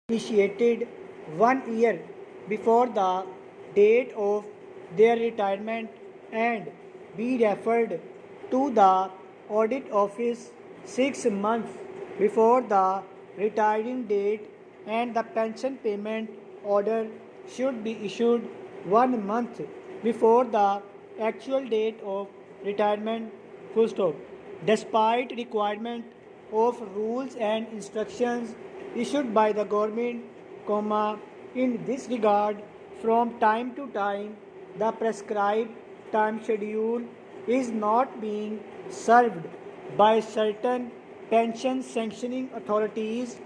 initiated 1 year before the date of their retirement and be referred to the audit office 6 months before the retiring date, and the pension payment order should be issued 1 month before the actual date of retirement, full stop. Despite requirement of rules and instructions issued by the government, comma, in this regard, from time to time, the prescribed time schedule is not being served by certain pension sanctioning authorities,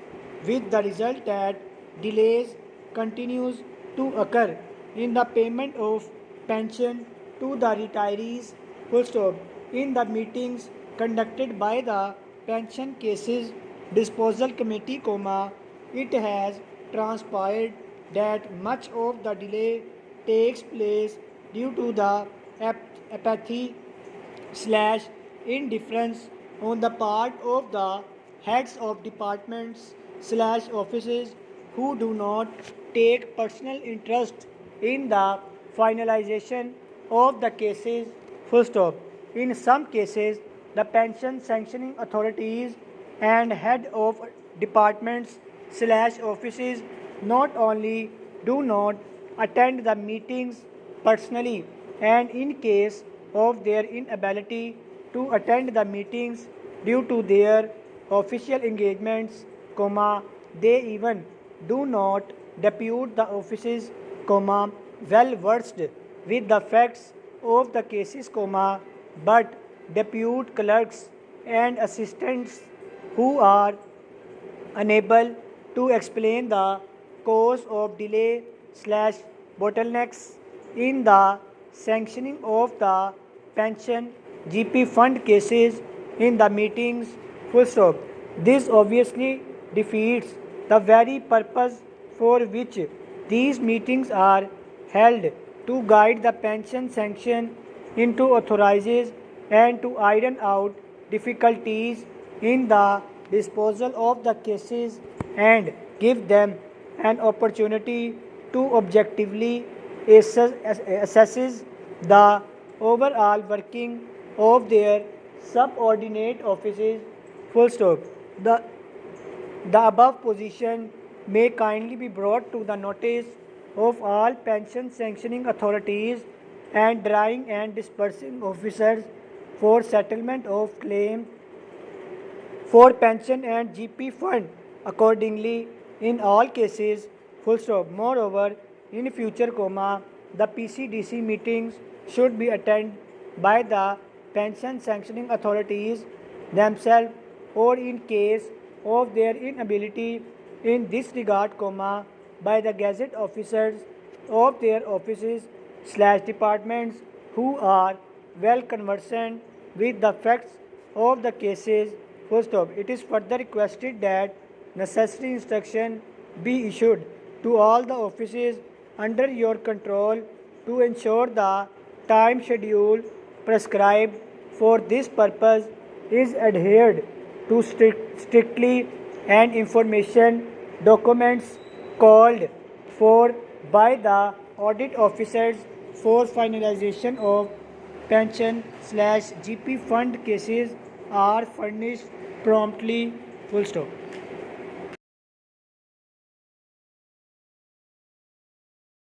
with the result that delays continues to occur in the payment of pension to the retirees, full stop. In the meetings conducted by the pension cases disposal committee, comma, it has transpired that much of the delay takes place due to the apathy slash indifference on the part of the heads of departments slash offices, who do not take personal interest in the finalization of the cases, full stop. In some cases, the pension sanctioning authorities and head of departments slash offices not only do not attend the meetings personally, and in case of their inability to attend the meetings due to their official engagements, comma, they even do not depute the offices, comma, well versed with the facts of the cases, comma, but depute clerks and assistants who are unable to explain the cause of delay slash bottlenecks in the sanctioning of the pension GP fund cases in the meetings, full stop. This obviously defeats the very purpose for which these meetings are held, to guide the pension sanction into authorizes and to iron out difficulties in the disposal of the cases and give them an opportunity to objectively assess the overall working of their subordinate offices, full stop. The, the above position may kindly be brought to the notice of all pension sanctioning authorities and drawing and disbursing officers for settlement of claim for pension and GP fund accordingly in all cases, full stop. Moreover, in future, comma, the PCDC meetings should be attended by the pension sanctioning authorities themselves, or in case of their inability in this regard, comma, by the gazette officers of their offices slash departments who are well conversant with the facts of the cases, full stop. It is further requested that necessary instruction be issued to all the offices under your control to ensure the time schedule prescribed for this purpose is adhered to strictly, and information documents called for by the audit officers for finalization of pension slash GP fund cases are furnished promptly, full stop.